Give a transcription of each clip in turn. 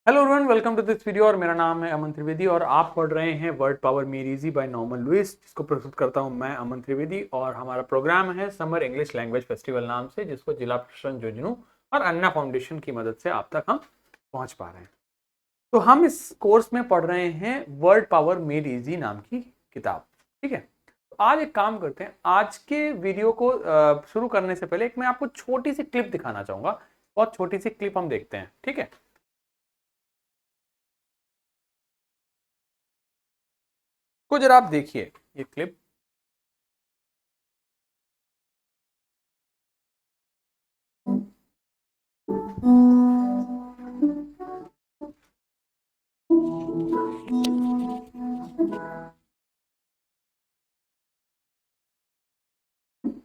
Hello everyone, welcome to this video. और मेरा नाम है अमन त्रिवेदी और आप पढ़ रहे हैं word power made easy by Norman Lewis, जिसको प्रस्तुत करता हूं मैं अमन त्रिवेदी। और हमारा प्रोग्राम है समर इंग्लिश लैंग्वेज फेस्टिवल नाम से, जिसको जिला प्रशासन झुंझुनू और अन्ना फाउंडेशन की मदद से आप तक हम पहुंच पा रहे हैं। तो हम इस कोर्स में पढ़ रहे हैं वर्ड पावर मेड इजी नाम की किताब। ठीक है, तो आज एक काम करते हैं। आज के वीडियो को शुरू करने से पहले एक मैं आपको छोटी सी क्लिप दिखाना चाहूंगा। बहुत छोटी सी क्लिप हम देखते हैं। ठीक है, को जरा आप देखिए ये क्लिप।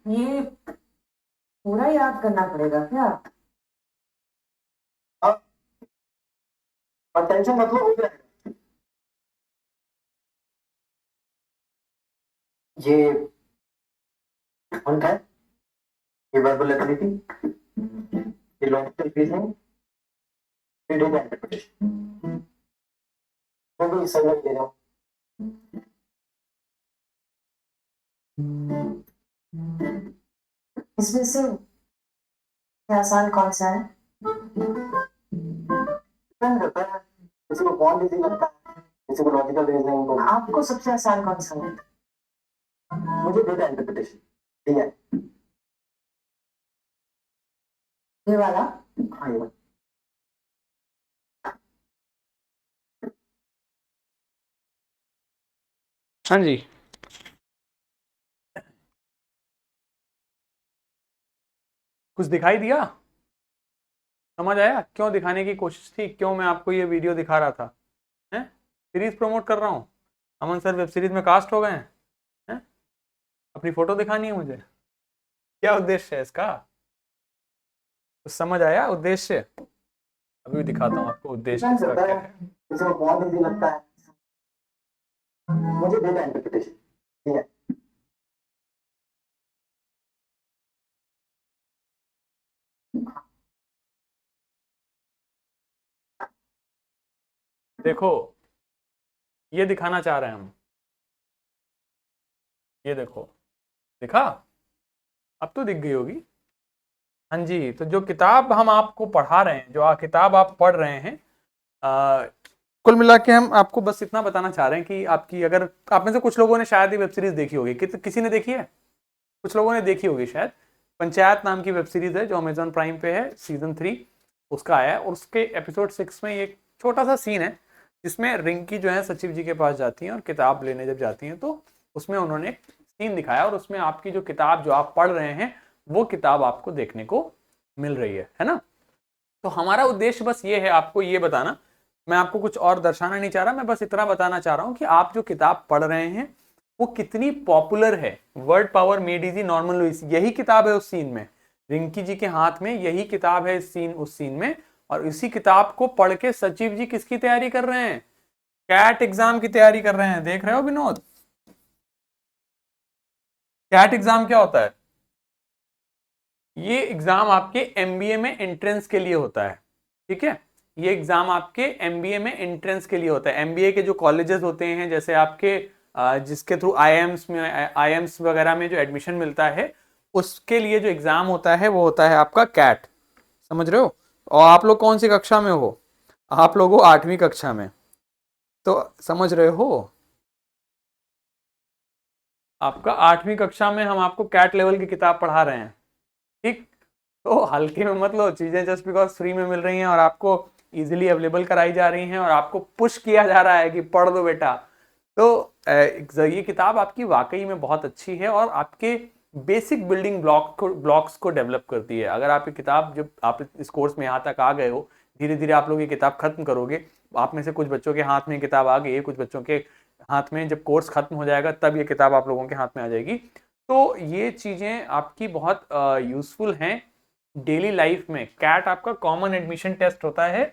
ये पूरा याद करना पड़ेगा क्या? हाँ, और टेंशन मतलब हो जाएगा। ये फंड है, ये वर्बल एबिलिटी, ये लॉजिकल रीजनिंग, ये डेटा इंटरप्रिटेशन। मैं भी समझ ले रहा हूँ। इसमें से आसान कौन सा है? डिपेंड करता है, किसी को कौन इजी लगता है, किसी को लॉजिकल रीजनिंग को। आपको सबसे आसान कौन सा है? मुझे डेटा इंटरप्रिटेशन ठीक है। ये वाला? हाँ, ये बात। हाँ जी, कुछ दिखाई दिया? समझ आया क्यों दिखाने की कोशिश थी, क्यों मैं आपको ये वीडियो दिखा रहा था? हैं, सीरीज प्रमोट कर रहा हूँ। अमन सर वेब सीरीज में कास्ट हो गए हैं। हैं? अपनी फोटो दिखानी है मुझे? क्या उद्देश्य है इसका? कुछ समझ आया उद्देश्य? अभी भी दिखाता हूँ आपको उद्देश्य डिपेंड इसका करता क्या है, है। किसी को कौन इजी लगता है। मुझे डेटा इंटरप्रिटेशन ठीक है। देखो, ये दिखाना चाह रहे हैं हम। ये देखो, दिखा? अब तो दिख गई होगी। हाँ जी, तो जो किताब हम आपको पढ़ा रहे हैं, जो किताब आप पढ़ रहे हैं, आ, कुल मिला के हम आपको बस इतना बताना चाह रहे हैं कि आपकी, अगर आप में से कुछ लोगों ने शायद ये वेब सीरीज देखी होगी, किसी ने देखी है? कुछ लोगों ने देखी होगी शायद। पंचायत नाम की वेब सीरीज है जो अमेजॉन प्राइम पे है, सीजन 3 उसका आया है। और उसके एपिसोड 6 में एक छोटा सा सीन है जिसमें रिंकी जो है सचिव जी के पास जाती हैं और किताब लेने जब जाती हैं, तो उसमें उन्होंने एक सीन दिखाया और उसमें आपकी जो किताब जो आप पढ़ रहे हैं वो किताब आपको देखने को मिल रही है ना? तो हमारा उद्देश्य बस ये है, आपको ये बताना। मैं आपको कुछ और दर्शाना नहीं चाह रहा, मैं बस इतना बताना चाह रहा हूं कि आप जो किताब पढ़ रहे हैं वो कितनी पॉपुलर है। Word power made easy Norman Lewis, यही किताब है उस सीन में। रिंकी जी के हाथ में यही किताब है इस सीन, उस सीन में। और इसी किताब को पढ़ के सचिव जी किसकी तैयारी कर रहे हैं? कैट एग्जाम की तैयारी कर रहे हैं। देख रहे हो विनोद? कैट एग्जाम क्या होता है? ये एग्जाम आपके एमबीए में एंट्रेंस के लिए होता है। ठीक है, ये एग्जाम आपके एमबीए में एंट्रेंस के लिए होता है। एमबीए के जो कॉलेजेस होते हैं, जैसे आपके जिसके थ्रू आईएम्स वगैरह में जो एडमिशन मिलता है, उसके लिए जो एग्जाम होता है वो होता है आपका कैट। समझ रहे हो? और आप लोग कौन सी कक्षा में हो? आप लोग हो 8वीं कक्षा में। तो समझ रहे हो, आपका 8वीं कक्षा में हम आपको कैट लेवल की किताब पढ़ा रहे हैं। ठीक, तो हल्के में मत लो चीजें जस्ट बिकॉज फ्री में मिल रही हैं और आपको इजीली अवेलेबल कराई जा रही हैं और आपको पुश किया जा रहा है कि पढ़ दो बेटा। तो ये किताब आपकी वाकई में बहुत अच्छी है और आपके बेसिक बिल्डिंग ब्लॉक्स को डेवलप करती है। अगर आप ये किताब, जब आप इस कोर्स में यहाँ तक आ गए हो, धीरे धीरे आप लोग ये किताब खत्म करोगे। आप में से कुछ बच्चों के हाथ में किताब आ गई है, कुछ बच्चों के हाथ में जब कोर्स खत्म हो जाएगा तब ये किताब आप लोगों के हाथ में आ जाएगी। तो ये चीजें आपकी बहुत यूजफुल हैं डेली लाइफ में। कैट आपका कॉमन एडमिशन टेस्ट होता है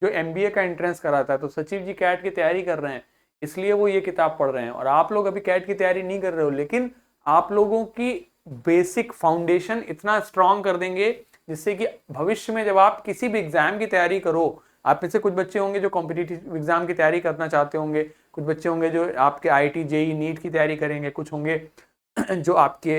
जो एमबीए का एंट्रेंस कराता है। तो सचिव जी कैट की तैयारी कर रहे हैं, इसलिए वो ये किताब पढ़ रहे हैं। और आप लोग अभी कैट की तैयारी नहीं कर रहे हो, लेकिन आप लोगों की बेसिक फाउंडेशन इतना स्ट्रांग कर देंगे जिससे कि भविष्य में जब आप किसी भी एग्जाम की तैयारी करो, आप में से कुछ बच्चे होंगे जो कॉम्पिटिटिव एग्जाम की तैयारी करना चाहते होंगे, कुछ बच्चे होंगे जो आपके आईआईटी जेई नीट की तैयारी करेंगे, कुछ होंगे जो आपके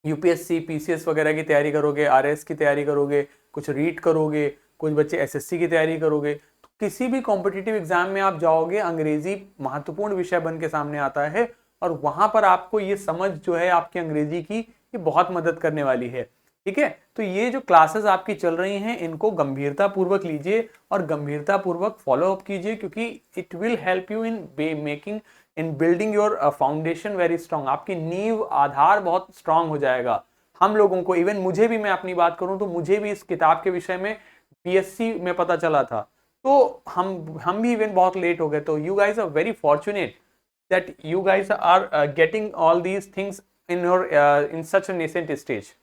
यूपीएससी पीसीएस वगैरह की तैयारी करोगे, आरएस की तैयारी करोगे, कुछ रीट करोगे, कुछ बच्चे एसएससी की तैयारी करोगे। तो किसी भी कॉम्पिटिटिव एग्जाम में आप जाओगे, अंग्रेजी महत्वपूर्ण विषय बन के सामने आता है और वहां पर आपको ये समझ जो है आपकी अंग्रेजी की, ये बहुत मदद करने वाली है। ठीक है, तो ये जो क्लासेस आपकी चल रही हैं इनको गंभीरता पूर्वक लीजिए और गंभीरता पूर्वक फॉलो अप कीजिए, क्योंकि it will help you in making in building your foundation very strong. आपकी नींव आधार बहुत स्ट्रांग हो जाएगा। हम लोगों को, इवन मुझे भी, मैं अपनी बात करूं तो मुझे भी इस किताब के विषय में बीएससी में पता चला था, तो हम भी इवन बहुत लेट हो गए। तो you guys are very fortunate that you guys are getting all these things in your in such a nascent stage.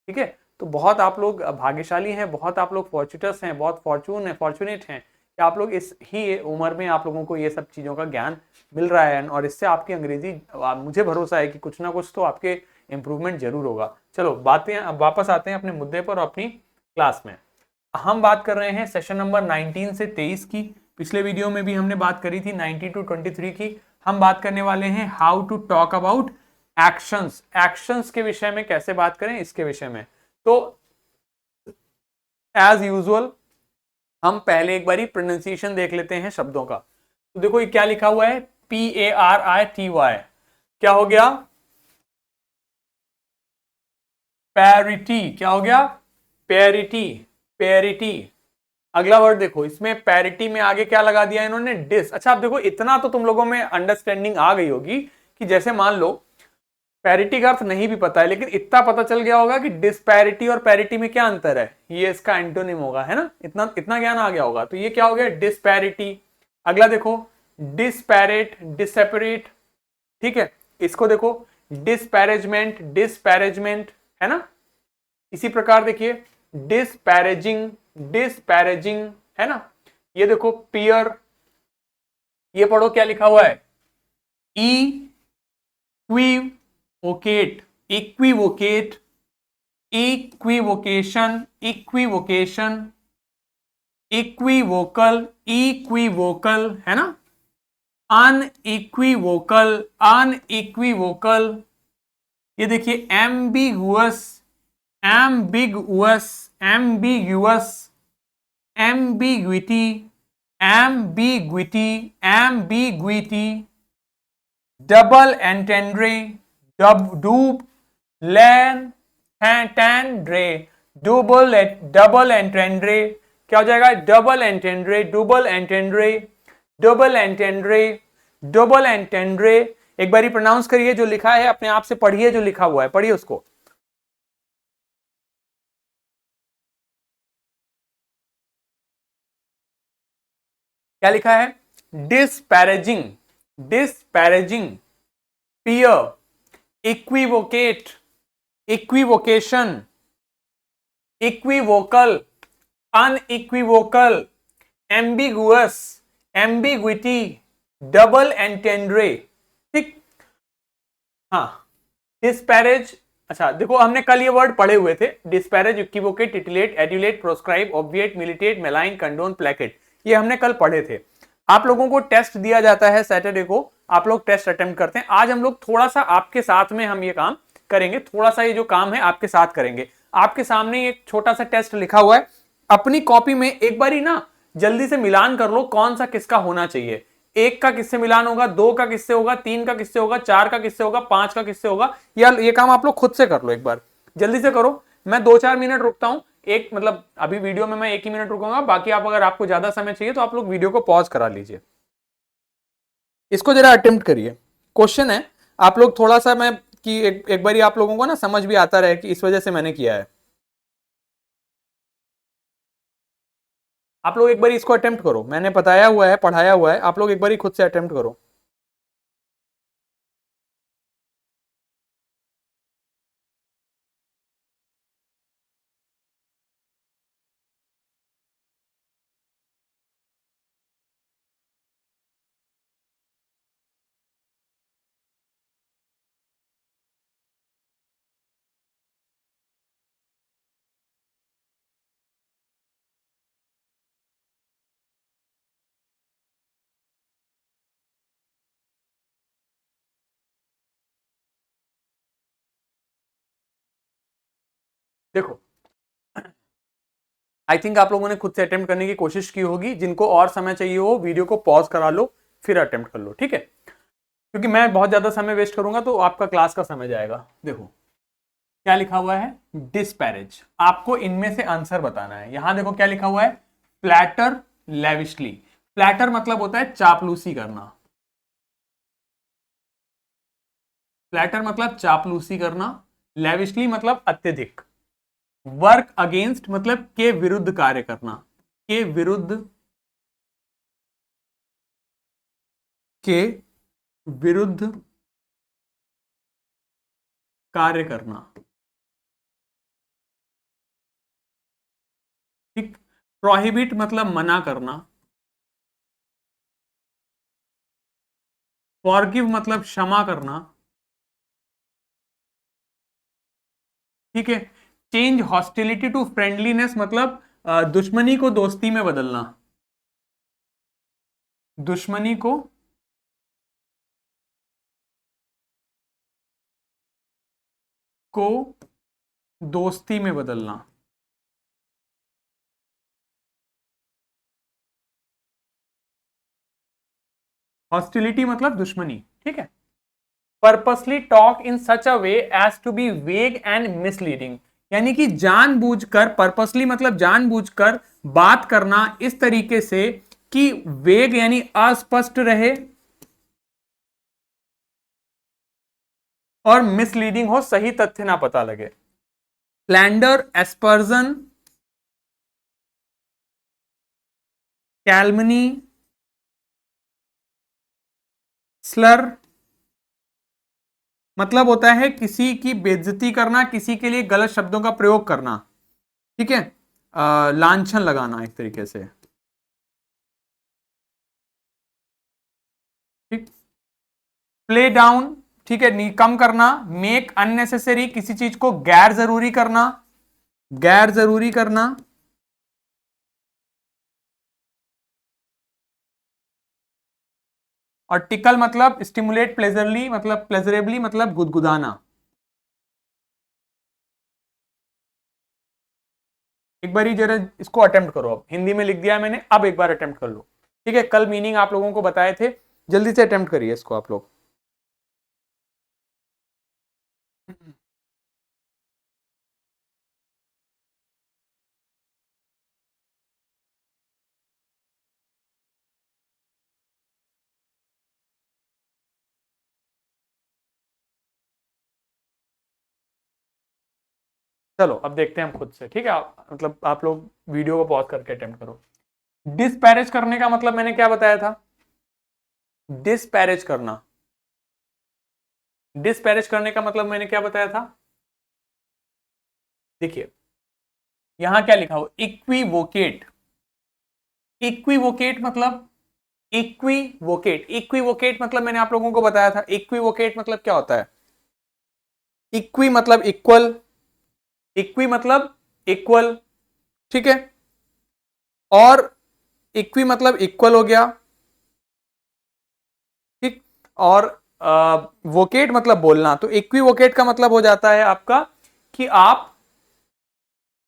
ठीक है, तो बहुत आप लोग भाग्यशाली हैं, बहुत आप लोग फॉर्चुनस हैं, बहुत फॉर्चुनेट हैं कि आप लोग इस ही उम्र में आप लोगों को ये सब चीज़ों का ज्ञान मिल रहा है और इससे आपकी अंग्रेजी, मुझे भरोसा है कि कुछ ना कुछ तो आपके इंप्रूवमेंट जरूर होगा। चलो बातें, अब वापस आते हैं अपने मुद्दे पर और अपनी क्लास में। हम बात कर रहे हैं सेशन नंबर 19 से 23 की। पिछले वीडियो में भी हमने बात करी थी 19 to 23 की। हम बात करने वाले हैं how to talk about actions. Actions के विषय में कैसे बात करें, इसके विषय में। तो एज यूजुअल हम पहले एक बारी प्रोनाउंसिएशन देख लेते हैं शब्दों का। तो देखो ये क्या लिखा हुआ है, PARITY। क्या हो गया, पैरिटी। क्या हो गया, पैरिटी, पैरिटी। अगला वर्ड देखो, इसमें पैरिटी में आगे क्या लगा दिया इन्होंने, डिस। अच्छा अब देखो, इतना तो तुम लोगों में अंडरस्टैंडिंग आ गई होगी कि जैसे मान लो पैरिटी का अर्थ नहीं भी पता है, लेकिन इतना पता चल गया होगा कि डिस्पैरिटी और पैरिटी में क्या अंतर है, ये इसका एंटोनिम होगा, है ना। इतना इतना ज्ञान आ गया होगा। तो ये क्या हो गया, डिस्पैरिटी। अगला देखो, डिस्पैरेट, डिसेपरेट। ठीक है, इसको देखो, डिस्पैरेजमेंट, डिस्पैरेजमेंट, है ना। इसी प्रकार देखिए, डिस्पैरेजिंग, डिस्पैरेजिंग, है ना। ये देखो पियर, ये पढ़ो क्या लिखा हुआ है, इक्विवोकेट, इक्विवोकेट, इक्विवोकेशन, इक्विवोकेशन, इक्विवोकल, इक्विवोकल, है ना। Unequivocal, unequivocal. ये देखिए ambiguous, ambiguous, ambiguous, ambiguity, ambiguity, ambiguity. Double entendre, doub, lan, tendre, double entendre. क्या हो जाएगा, double entendre, double entendre, double entendre, double entendre. एक बारी प्रोनाउंस करिए, जो लिखा है अपने आप से पढ़िए, जो लिखा हुआ है पढ़िए उसको। क्या लिखा है, disparaging, disparaging, peer, equivocate, equivocation, equivocal, unequivocal, ambiguous, ambiguity, double entendre. ठीक, हाँ, डिस्पैरेज। अच्छा देखो, हमने कल ये वर्ड पढ़े हुए थे, disparage, equivocate, titillate, adulate, proscribe, obviate, militate, malign, condone, placate. ये हमने कल पढ़े थे। आप लोगों को टेस्ट दिया जाता है सैटरडे को, आप लोग टेस्ट अटेम्प्ट करते हैं। आज हम लोग थोड़ा सा आपके साथ में हम ये काम करेंगे, थोड़ा सा ये जो काम है आपके साथ करेंगे। आपके सामने एक छोटा सा टेस्ट लिखा हुआ है, अपनी कॉपी में एक बारी ना जल्दी से मिलान कर लो, कौन सा किसका होना चाहिए। एक का किससे मिलान होगा, दो का किससे होगा, तीन का किससे होगा, चार का किससे होगा, पांच का किससे होगा। यार ये काम आप लोग खुद से कर लो, एक बार जल्दी से करो। मैं 2-4 मिनट रुकता हूं, एक मतलब अभी वीडियो में मैं 1 ही मिनट रुकूंगा, बाकी आप अगर आपको ज्यादा समय चाहिए तो आप लोग वीडियो को पॉज करा लीजिए। इसको जरा अटेम्प्ट करिए। क्वेश्चन है, आप लोग थोड़ा सा, मैं कि एक बारी आप लोगों को ना समझ भी आता रहे कि इस वजह से मैंने किया है। आप लोग एक बार इसको अटेम्प्ट करो, मैंने बताया हुआ है, पढ़ाया हुआ है, आप लोग एक बार खुद से अटेम्प्ट करो। देखो आई थिंक आप लोगों ने खुद से अटेम्प्ट करने की कोशिश की होगी, जिनको और समय चाहिए हो वीडियो को पॉज करा लो फिर अटेम्प्ट कर लो, ठीक है, क्योंकि मैं बहुत ज्यादा समय वेस्ट करूंगा तो आपका क्लास का समय जाएगा। देखो क्या लिखा हुआ है, डिस्पैरेज, आपको इनमें से आंसर बताना है। यहां देखो क्या लिखा हुआ है, फ्लैटर लेविशली। फ्लैटर मतलब होता है चापलूसी करना, फ्लैटर मतलब चापलूसी करना, लेविशली मतलब अत्यधिक, वर्क अगेंस्ट मतलब के विरुद्ध कार्य करना, के विरुद्ध, के विरुद्ध कार्य करना, ठीक। प्रोहिबिट मतलब मना करना, फॉरगिव मतलब क्षमा करना, ठीक है। चेंज हॉस्टिलिटी टू फ्रेंडलीनेस मतलब दुश्मनी को दोस्ती में बदलना, दुश्मनी को दोस्ती में बदलना, हॉस्टिलिटी मतलब दुश्मनी, ठीक है। Purposely talk in such a way as to be vague and misleading, यानी कि जानबूझकर, पर्पसली मतलब जानबूझकर बात करना इस तरीके से कि वेग यानी अस्पष्ट रहे और मिसलीडिंग हो, सही तथ्य ना पता लगे। स्लैंडर, एस्पर्जन, कैलमनी, स्लर मतलब होता है किसी की बेइज्जती करना, किसी के लिए गलत शब्दों का प्रयोग करना, ठीक है, लांछन लगाना एक तरीके से, ठीक। प्ले डाउन, ठीक है, कम करना। मेक अननेसेसरी, किसी चीज को गैर जरूरी करना, गैर जरूरी करना। और टिकल मतलब स्टिमुलेट प्लेजरली, मतलब प्लेजरेबली मतलब गुदगुदाना। एक बार ही जरा इसको अटेम्प्ट करो, अब हिंदी में लिख दिया है मैंने, अब एक बार अटेम्प्ट कर लो, ठीक है। कल मीनिंग आप लोगों को बताए थे, जल्दी से अटेम्प्ट करिए इसको आप लोग। चलो अब देखते हैं हम खुद से, ठीक है। मतलब आप लोग वीडियो को पॉज करके अटेम्प्ट करो। डिस्पैरेज करने का मतलब मैंने क्या बताया था, डिस्पैरेज करना, डिस्पैरेज करने का मतलब मैंने क्या बताया था, देखिए यहां क्या लिखा हो, इक्विवोकेट। इक्विवोकेट मतलब, इक्विवोकेट, इक्विवोकेट मतलब मैंने आप लोगों को बताया था, इक्विवोकेट मतलब क्या होता है, इक्वी मतलब इक्वल, इक्वी मतलब इक्वल, ठीक है। और इक्वी मतलब इक्वल हो गया, ठीक। और वोकेट मतलब बोलना, तो इक्विवोकेट का मतलब हो जाता है आपका कि आप,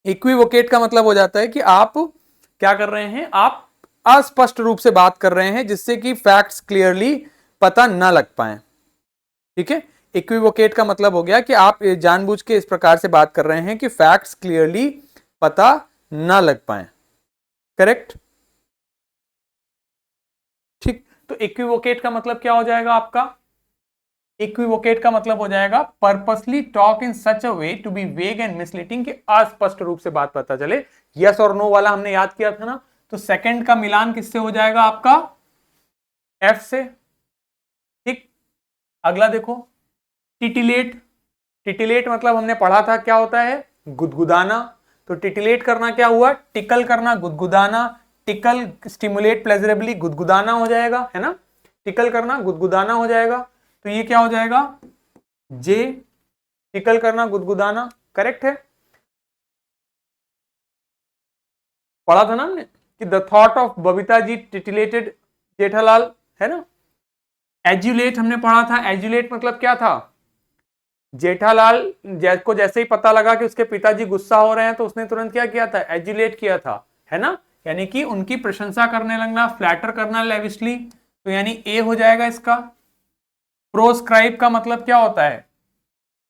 इक्विवोकेट का मतलब हो जाता है कि आप क्या कर रहे हैं, आप अस्पष्ट रूप से बात कर रहे हैं जिससे कि फैक्ट्स क्लियरली पता ना लग पाए, ठीक है। इक्विवोकेट का मतलब हो गया कि आप जानबूझ के इस प्रकार से बात कर रहे हैं कि फैक्ट्स क्लियरली पता ना लग पाए, करेक्ट, ठीक। तो इक्विवोकेट का मतलब क्या हो जाएगा आपका, इक्विवोकेट का मतलब हो जाएगा purposely talk in such a way to be vague and misleading, कि अस्पष्ट रूप से बात पता चले। यस और नो वाला हमने याद किया था ना, तो सेकंड का मिलान किससे हो जाएगा आपका, एफ से, ठीक। अगला देखो, टिटिलेट, टिटिलेट मतलब हमने पढ़ा था क्या होता है, गुदगुदाना। तो टिटिलेट करना क्या हुआ, टिकल करना, गुदगुदाना। टिकल स्टिमुलेट प्लेजरेबली, गुदगुदाना हो जाएगा, है ना, टिकल करना गुदगुदाना हो जाएगा। तो ये क्या हो जाएगा, जे, टिकल करना गुदगुदाना, करेक्ट है। पढ़ा था ना हमने कि the thought of Babita ji titillated Jethalal, है ना। एजुलेट हमने पढ़ा था, एजुलेट मतलब क्या था, जेठालाल को जैसे ही पता लगा कि उसके पिताजी गुस्सा हो रहे हैं तो उसने तुरंत क्या किया था, एजुलेट किया था, है ना, यानी कि उनकी प्रशंसा करने लगना, फ्लैटर करना लेविशली। तो यानी ए हो जाएगा इसका। प्रोस्क्राइब का मतलब क्या होता है,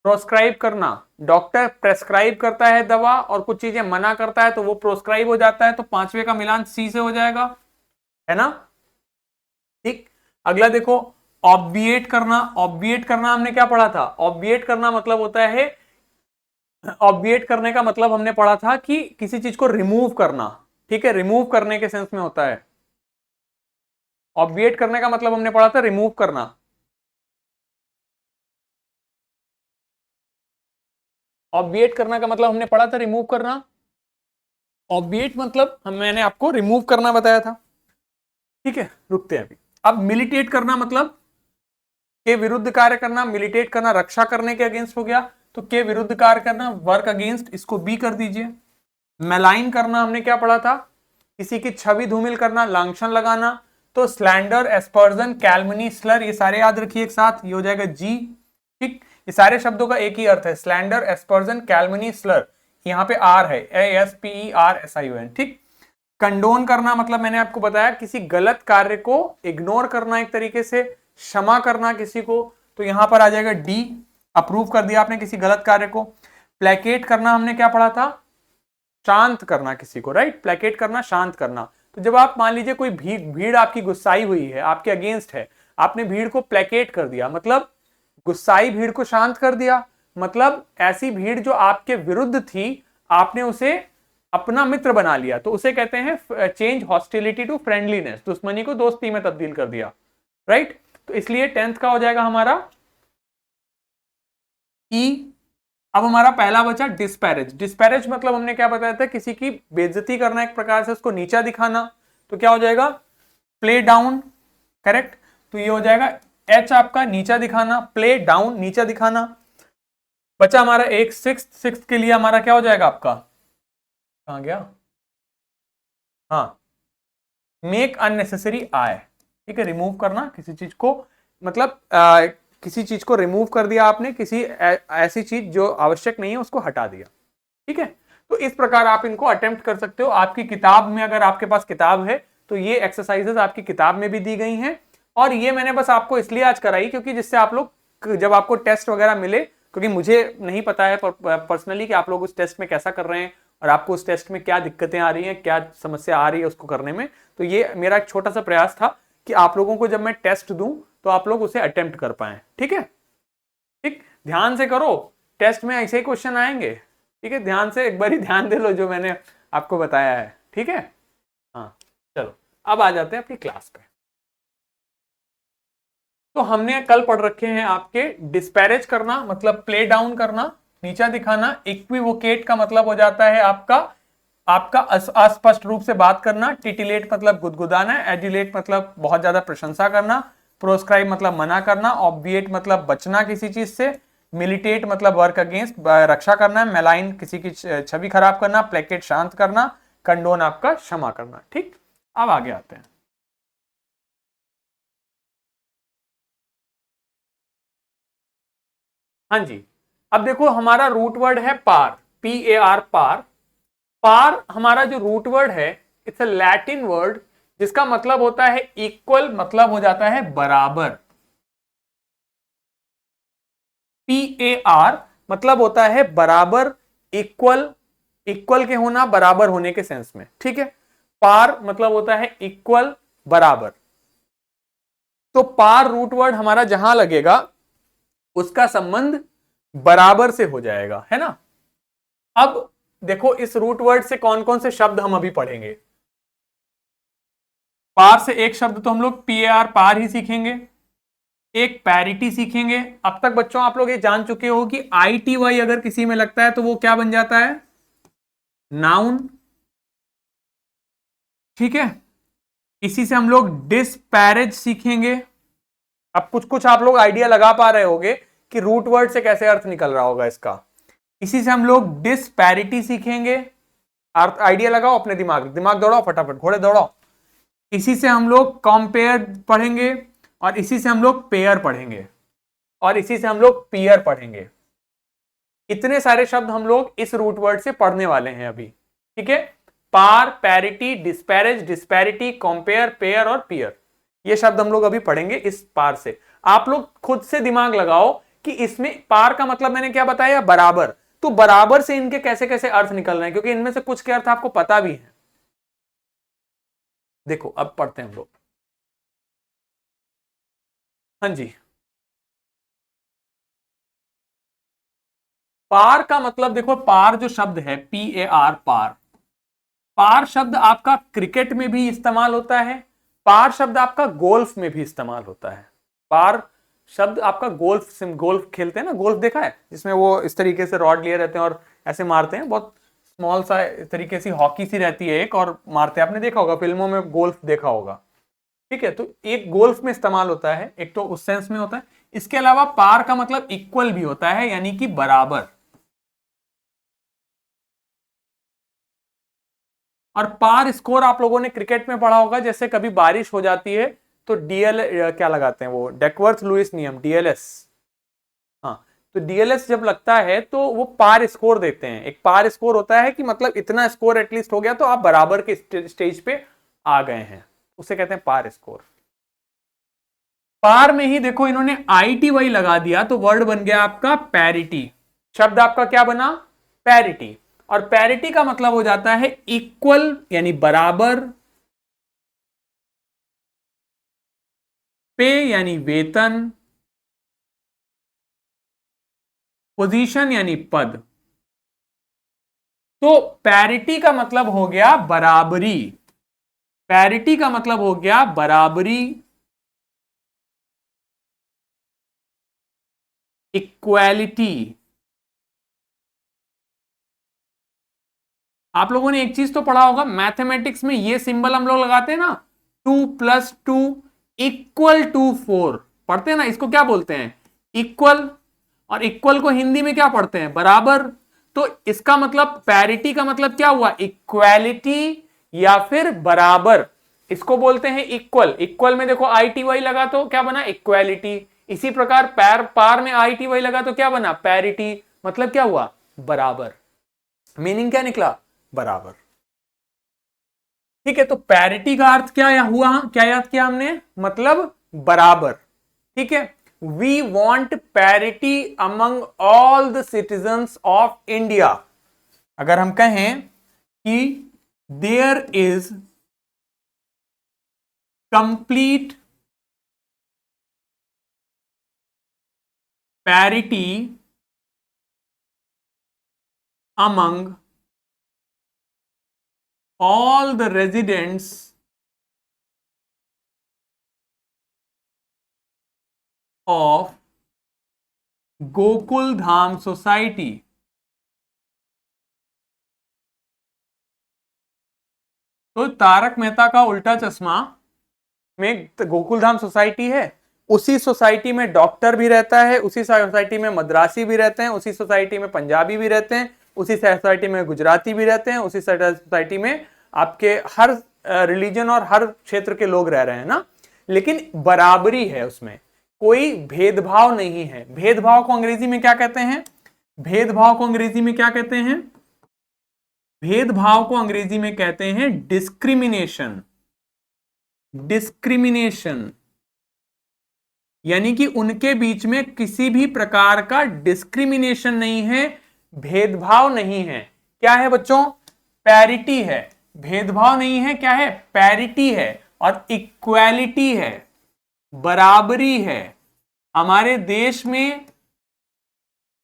प्रोस्क्राइब करना, डॉक्टर प्रेस्क्राइब करता है दवा और कुछ चीजें मना करता है तो वो प्रोस्क्राइब हो जाता है, तो पांचवे का मिलान सी से हो जाएगा, है ना। ठीक, अगला देखो, ऑब्विएट करना। ऑब्विएट करना हमने क्या पढ़ा था, ऑब्विएट करना मतलब होता है, ऑब्विएट करने का मतलब हमने पढ़ा था कि किसी चीज को रिमूव करना, ठीक है, रिमूव करने के सेंस में होता है। ऑब्विएट करने का मतलब हमने पढ़ा था रिमूव करना। ऑब्विएट करना का मतलब हमने पढ़ा था रिमूव करना। ऑब्विएट मतलब मैंने आपको रिमूव करना बताया था, ठीक है, रुकते हैं अभी। अब मिलिटेट करना मतलब के विरुद्ध कार्य करना, मिलिटेट करना रक्षा करने के अगेंस्ट हो गया, तो के विरुद्ध कार्य करना वर्क अगेंस्ट, इसको बी कर दीजिए। मेलाइन करना हमने क्या पढ़ा था, किसी की छवि धूमिल करना, लांछन लगाना, तो स्लैंडर, एस्पर्जन, कैलमनी, स्लर, ये सारे याद रखिए एक साथ, ये हो जाएगा जी। ठीक, ये सारे शब्दों का एक ही अर्थ है, स्लैंडर, एस्पर्जन, कैलमनी, स्लर, यहाँ पे आर है, ASPERSION। ठीक, कंडोन करना मतलब मैंने आपको बताया किसी गलत कार्य को इग्नोर करना, एक तरीके से क्षमा करना किसी को, तो यहां पर आ जाएगा डी, अप्रूव कर दिया आपने किसी गलत कार्य को। प्लेकेट करना हमने क्या पढ़ा था, शांत करना किसी को, राइट, प्लेकेट करना, शांत करना। तो जब आप मान लीजिए कोई भीड़ आपकी गुस्साई हुई है, आपके अगेंस्ट है, आपने भीड़ को प्लेकेट कर दिया, मतलब गुस्साई भीड़ को शांत कर दिया, मतलब ऐसी भीड़ जो आपके विरुद्ध थी आपने उसे अपना मित्र बना लिया, तो उसे कहते हैं चेंज हॉस्टिलिटी टू फ्रेंडलीनेस, दुश्मनी को दोस्ती में तब्दील कर दिया, राइट। तो इसलिए 10th का हो जाएगा हमारा ई। अब हमारा पहला बचा डिस्पैरेज। डिस्पैरेज मतलब हमने क्या बताया था, किसी की बेइज्जती करना, एक प्रकार से उसको नीचा दिखाना, तो क्या हो जाएगा, प्ले डाउन, करेक्ट। तो ये हो जाएगा एच आपका, नीचा दिखाना, प्ले डाउन, नीचा दिखाना। बचा हमारा एक सिक्स्थ के लिए हमारा क्या हो जाएगा आपका, कहां गया, हाँ, मेक अननेसेसरी आय, ठीक है, रिमूव करना किसी चीज को, मतलब किसी चीज को रिमूव कर दिया आपने, किसी ऐसी चीज जो आवश्यक नहीं है उसको हटा दिया, ठीक है। तो इस प्रकार आप इनको अटेम्प्ट कर सकते हो आपकी किताब में, अगर आपके पास किताब है तो ये एक्सरसाइजेस आपकी किताब में भी दी गई हैं, और ये मैंने बस आपको इसलिए आज कराई क्योंकि जिससे आप लोग जब आपको टेस्ट वगैरह मिले, क्योंकि मुझे नहीं पता है पर्सनली कि आप लोग उस टेस्ट में कैसा कर रहे हैं और आपको उस टेस्ट में क्या दिक्कतें आ रही हैं, क्या समस्या आ रही है उसको करने में, तो ये मेरा एक छोटा सा प्रयास था कि आप लोगों को जब मैं टेस्ट दूं तो आप लोग उसे अटेम्प्ट कर पाए, ठीक है। ठीक, ध्यान से करो, टेस्ट में ऐसे ही क्वेश्चन आएंगे, ठीक है, ध्यान से एक बार ही ध्यान दे लो जो मैंने आपको बताया है, ठीक है। हाँ, चलो अब आ जाते हैं अपनी क्लास पे। तो हमने कल पढ़ रखे हैं आपके डिस्पैरेज करना मतलब प्ले डाउन करना, नीचा दिखाना। इक्विवोकेट का मतलब हो जाता है आपका अस्पष्ट रूप से बात करना। टिटिलेट मतलब गुदगुदाना। एजुलेट मतलब बहुत ज्यादा प्रशंसा करना। प्रोस्क्राइब मतलब मना करना। ऑब्विएट मतलब बचना किसी चीज से। मिलिटेट मतलब वर्क अगेंस्ट, रक्षा करना। मेलाइन किसी की छवि खराब करना। प्लेकेट शांत करना। कंडोन आपका क्षमा करना। ठीक, अब आगे आते हैं। हाँ जी, अब देखो हमारा रूट वर्ड है पार, PAR, पार। पार हमारा जो रूट वर्ड है, इट्स अ लैटिन वर्ड जिसका मतलब होता है इक्वल, मतलब हो जाता है बराबर। PAR मतलब होता है बराबर, इक्वल, इक्वल के होना, बराबर होने के सेंस में, ठीक है। पार मतलब होता है इक्वल, बराबर। तो पार रूट वर्ड हमारा जहां लगेगा उसका संबंध बराबर से हो जाएगा, है ना। अब देखो इस रूट वर्ड से कौन कौन से शब्द हम अभी पढ़ेंगे। पार से एक शब्द तो हम लोग PAR, पार ही सीखेंगे। एक पैरिटी सीखेंगे। अब तक बच्चों आप लोग ये जान चुके हो कि ITY अगर किसी में लगता है तो वो क्या बन जाता है, नाउन, ठीक है। इसी से हम लोग डिस्पैरेज सीखेंगे। अब कुछ कुछ आप लोग आइडिया लगा पा रहे होंगे कि रूट वर्ड से कैसे अर्थ निकल रहा होगा इसका। इसी से हम लोग डिस्पैरिटी सीखेंगे। अर्थ आइडिया लगाओ अपने दिमाग दौड़ाओ, फटाफट घोड़े दौड़ाओ। इसी से हम लोग कंपेयर पढ़ेंगे, और इसी से हम लोग पेयर पढ़ेंगे, और इसी से हम लोग पीयर पढ़ेंगे। इतने सारे शब्द हम लोग इस रूट वर्ड से पढ़ने वाले हैं अभी, ठीक है। Par, parity, disparage, disparity, compare, pair और पियर, ये शब्द हम लोग अभी पढ़ेंगे इस पार से। आप लोग खुद से दिमाग लगाओ कि इसमें पार का मतलब मैंने क्या बताया, बराबर। तो बराबर से इनके कैसे कैसे अर्थ निकल रहे हैं, क्योंकि इनमें से कुछ के अर्थ आपको पता भी है। देखो अब पढ़ते हैं हम लोग। हाँ जी, पार का मतलब देखो, पार जो शब्द है PAR, पार, पार शब्द आपका क्रिकेट में भी इस्तेमाल होता है, पार शब्द आपका गोल्फ में भी इस्तेमाल होता है। पार शब्द आपका गोल्फ खेलते हैं ना, गोल्फ देखा है, जिसमें वो इस तरीके से रॉड लिए रहते हैं और ऐसे मारते हैं, बहुत स्मॉल सा तरीके से हॉकी सी रहती है एक, और मारते हैं, आपने देखा होगा फिल्मों में गोल्फ देखा होगा, ठीक है। तो एक गोल्फ में इस्तेमाल होता है, एक तो उस सेंस में होता है। इसके अलावा पार का मतलब इक्वल भी होता है, यानी कि बराबर। और पार स्कोर आप लोगों ने क्रिकेट में पढ़ा होगा, जैसे कभी बारिश हो जाती है तो डीएल क्या लगाते हैं, वो डेकवर्थ लुईस नियम, डीएलएस। हाँ, तो डीएलएस जब लगता है तो वो पार स्कोर देते हैं। एक पार स्कोर होता है कि मतलब इतना स्कोर एटलीस्ट हो गया तो आप बराबर के स्टेज पे आ गए हैं, उसे कहते हैं पार स्कोर। पार में ही देखो इन्होंने ITY लगा दिया तो वर्ड बन गया आपका पैरिटी। शब्द आपका क्या बना, पैरिटी। और पैरिटी का मतलब हो जाता है इक्वल, यानी बराबर, पे यानी वेतन, पोजीशन यानी पद। तो पैरिटी का मतलब हो गया बराबरी, पैरिटी का मतलब हो गया बराबरी, इक्वालिटी। आप लोगों ने एक चीज तो पढ़ा होगा मैथमेटिक्स में, ये सिंबल हम लोग लगाते हैं ना, 2+2 = 4, पढ़ते हैं ना, इसको क्या बोलते हैं, इक्वल। और इक्वल को हिंदी में क्या पढ़ते हैं, बराबर। तो इसका मतलब पैरिटी का मतलब क्या हुआ, इक्वालिटी या फिर बराबर, इसको बोलते हैं इक्वल। इक्वल में देखो ITY लगा तो क्या बना, इक्वालिटी। इसी प्रकार पार में ITY लगा तो क्या बना, पैरिटी, मतलब क्या हुआ, बराबर। मीनिंग क्या निकला, बराबर। ठीक है, तो पैरिटी का अर्थ क्या हुआ, क्या याद किया हमने, मतलब बराबर, ठीक है। We want parity among all the citizens of India. अगर हम कहें कि there is complete parity among all the residents of Gokul Dham society. तो तारक मेहता का उल्टा चश्मा में गोकुल धाम सोसाइटी है, उसी सोसाइटी में डॉक्टर भी रहता है, उसी सोसाइटी में मद्रासी भी रहते हैं, उसी सोसाइटी में पंजाबी भी रहते हैं, उसी सोसाइटी में गुजराती भी रहते हैं, उसी सोसाइटी में आपके हर रिलीजन और हर क्षेत्र के लोग रह रहे हैं ना, लेकिन बराबरी है, उसमें कोई भेदभाव नहीं है। भेदभाव को अंग्रेजी में क्या कहते हैं, भेदभाव को अंग्रेजी में क्या कहते हैं, भेदभाव को अंग्रेजी में कहते हैं डिस्क्रिमिनेशन। डिस्क्रिमिनेशन यानी कि उनके बीच में किसी भी प्रकार का डिस्क्रिमिनेशन नहीं है, भेदभाव नहीं है। क्या है बच्चों, पैरिटी है, भेदभाव नहीं है, क्या है, पैरिटी है, और इक्वालिटी है, बराबरी है। हमारे देश में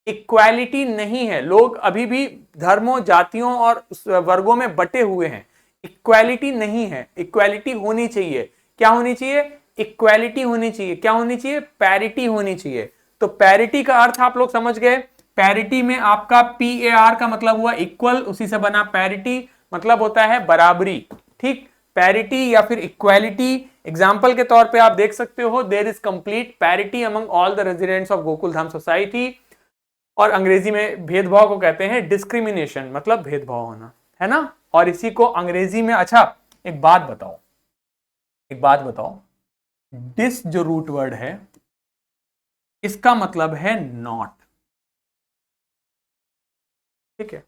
इक्वालिटी नहीं है, लोग अभी भी धर्मों, जातियों और वर्गों में बटे हुए हैं। इक्वालिटी नहीं है, इक्वालिटी होनी चाहिए। क्या होनी चाहिए, इक्वालिटी होनी चाहिए। क्या होनी चाहिए, पैरिटी होनी चाहिए। तो पैरिटी का अर्थ आप लोग समझ गए। पैरिटी में आपका PAR का मतलब हुआ इक्वल, उसी से बना पैरिटी, मतलब होता है बराबरी, ठीक। पैरिटी या फिर इक्वालिटी, एग्जाम्पल के तौर पे आप देख सकते हो, there is complete parity among all the residents of Gokul Dham society. और अंग्रेजी में भेदभाव को कहते हैं डिस्क्रिमिनेशन, मतलब भेदभाव होना, है ना। और इसी को अंग्रेजी में, अच्छा एक बात बताओ, एक बात बताओ, डिस जो रूट वर्ड है इसका मतलब है नॉट। ठीक है,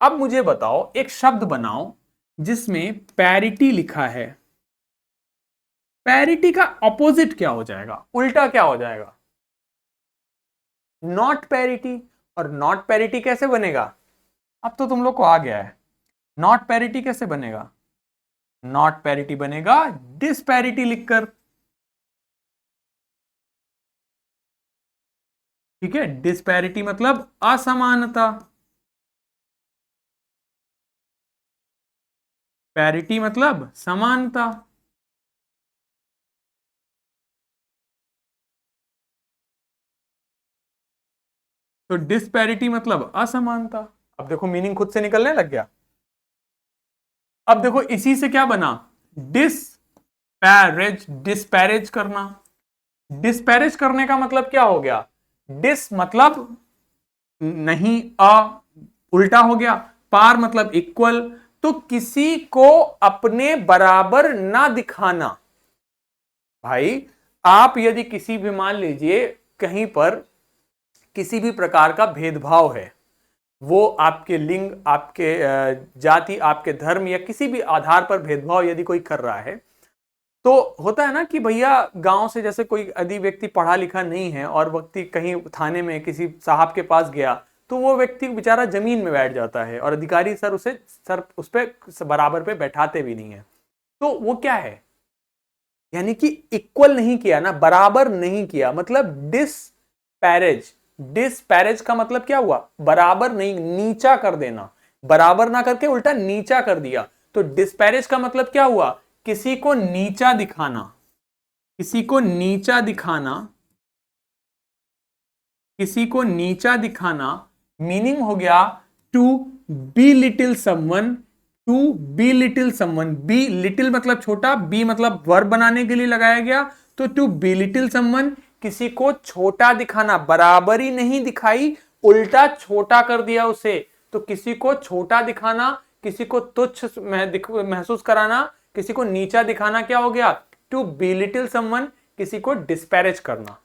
अब मुझे बताओ एक शब्द बनाओ जिसमें पैरिटी लिखा है। पैरिटी का ऑपोजिट क्या हो जाएगा, उल्टा क्या हो जाएगा? Not parity. और नॉट पैरिटी कैसे बनेगा? अब तो तुम लोग को आ गया है। नॉट पैरिटी कैसे बनेगा? नॉट पैरिटी बनेगा डिस्पैरिटी लिखकर। ठीक है, डिस्पैरिटी मतलब असमानता, पैरिटी मतलब समानता। तो डिस्पैरिटी मतलब असमानता। अब देखो मीनिंग खुद से निकलने लग गया। अब देखो इसी से क्या बना? डिस्पैरेज, डिस्पैरेज करना। डिस्पैरेज करने का मतलब क्या हो गया? डिस मतलब नहीं, उल्टा हो गया। पार मतलब इक्वल। तो किसी को अपने बराबर ना दिखाना। भाई आप यदि किसी भी, मान लीजिए कहीं पर किसी भी प्रकार का भेदभाव है, वो आपके लिंग, आपके जाति, आपके धर्म या किसी भी आधार पर भेदभाव यदि कोई कर रहा है, तो होता है ना कि भैया गांव से जैसे कोई यदि व्यक्ति पढ़ा लिखा नहीं है और व्यक्ति कहीं थाने में किसी साहब के पास गया, तो वो व्यक्ति बेचारा जमीन में बैठ जाता है और अधिकारी सर उसे उस पर बराबर पे बैठाते भी नहीं है। तो वो क्या है? यानी कि इक्वल नहीं किया ना, बराबर नहीं किया, मतलब डिस्पैरेज। डिस्पैरेज का मतलब क्या हुआ? बराबर नहीं, नीचा कर देना। बराबर ना करके उल्टा नीचा कर दिया। तो डिस्पैरेज का मतलब क्या हुआ? किसी को नीचा दिखाना। किसी को नीचा दिखाना, किसी को नीचा दिखाना। मीनिंग हो गया to belittle someone. To belittle someone. Belittle मतलब छोटा, बी मतलब वर्ब बनाने के लिए लगाया गया। तो टू बी लिटिल समवन, किसी को छोटा दिखाना, बराबरी नहीं दिखाई, उल्टा छोटा कर दिया उसे। तो किसी को छोटा दिखाना, किसी को तुच्छ महसूस कराना, किसी को नीचा दिखाना क्या हो गया? टू बी लिटिल समवन, किसी को डिस्पैरेज करना।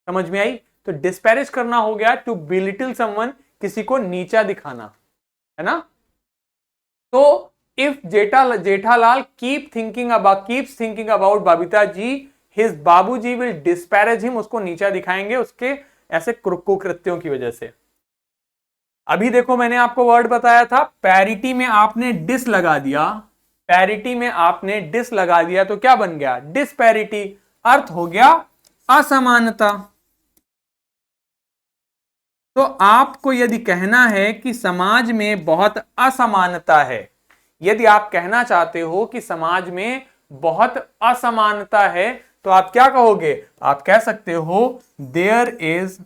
समझ में आई? तो डिस्पैरेज करना हो गया टू बिलिटिल समवन, किसी को नीचा दिखाना, है ना? तो if Jethalal keeps thinking about Babita ji, his Babuji will disparage him, उसको नीचा दिखाएंगे उसके ऐसे कुकृत्यों की वजह से। अभी देखो मैंने आपको वर्ड बताया था, पैरिटी में आपने डिस लगा दिया। पैरिटी में आपने डिस लगा दिया तो क्या बन गया? डिस्पैरिटी। अर्थ हो गया असमानता। तो आपको यदि कहना है कि समाज में बहुत असमानता है, यदि आप कहना चाहते हो कि समाज में बहुत असमानता है, तो आप क्या कहोगे? आप कह सकते हो there is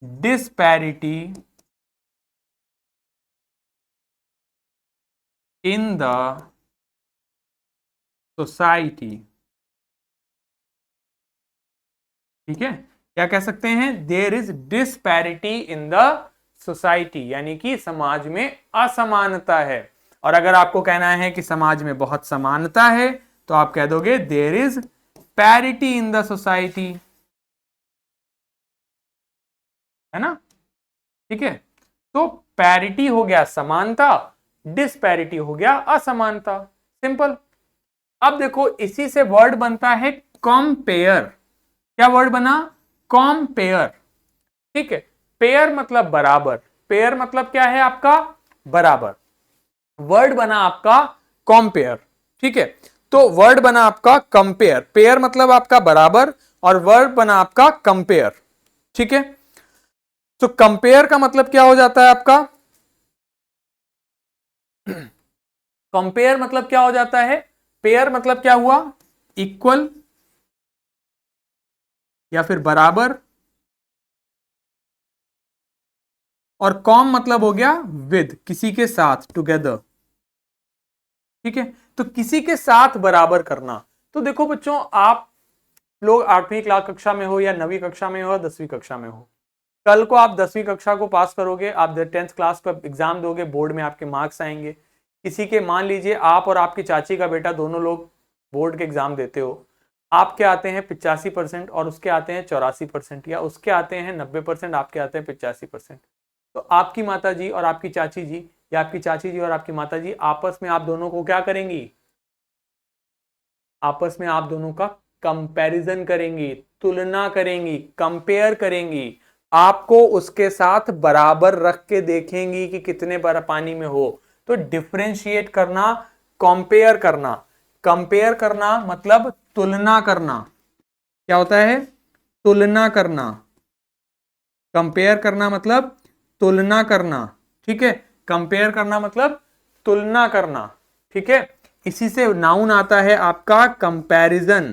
disparity in the society. ठीक है, क्या कह सकते हैं? There is disparity in the society, यानी कि समाज में असमानता है। और अगर आपको कहना है कि समाज में बहुत समानता है, तो आप कह दोगे there is parity in the society, है ना? ठीक है, तो पैरिटी हो गया समानता, डिस्पैरिटी हो गया असमानता। सिंपल। अब देखो इसी से वर्ड बनता है कंपेयर। क्या वर्ड बना? कंपेयर। ठीक है, पेयर मतलब बराबर। पेयर मतलब क्या है आपका? बराबर। वर्ड बना आपका कंपेयर। ठीक है, तो वर्ड बना आपका कंपेयर। पेयर मतलब आपका बराबर और वर्ड बना आपका कंपेयर। ठीक है, तो कंपेयर का मतलब क्या हो जाता है आपका? कंपेयर मतलब क्या हो जाता है? पेयर मतलब क्या हुआ? इक्वल या फिर बराबर, और कॉम मतलब हो गया विद, किसी के साथ, टुगेदर। ठीक है, तो किसी के साथ बराबर करना। तो देखो बच्चों, आप लोग 8वीं क्लास कक्षा में हो या 9वीं कक्षा में हो या 10वीं कक्षा में हो, कल को आप 10वीं कक्षा को पास करोगे, आप 10th क्लास का एग्जाम दोगे, बोर्ड में आपके मार्क्स आएंगे। किसी के, मान लीजिए आप और आपकी चाची का बेटा दोनों लोग बोर्ड के एग्जाम देते हो, आपके आते हैं 85% और उसके आते हैं 84%, या उसके आते हैं 90%, आपके आते हैं 85%। तो आपकी माता जी और आपकी चाची जी, या आपकी चाची जी और आपकी माता जी आपस में आप दोनों को क्या करेंगी, आपस में आप दोनों का कंपैरिजन करेंगी, तुलना करेंगी, कंपेयर करेंगी, आपको उसके साथ बराबर रख के देखेंगी कि कितने बार पानी में हो। तो डिफरेंशिएट करना, कंपेयर करना मतलब तुलना करना। क्या होता है? तुलना करना। कंपेयर करना मतलब तुलना करना, ठीक है। कंपेयर करना मतलब तुलना करना, ठीक है। इसी से नाउन आता है आपका कंपैरिजन।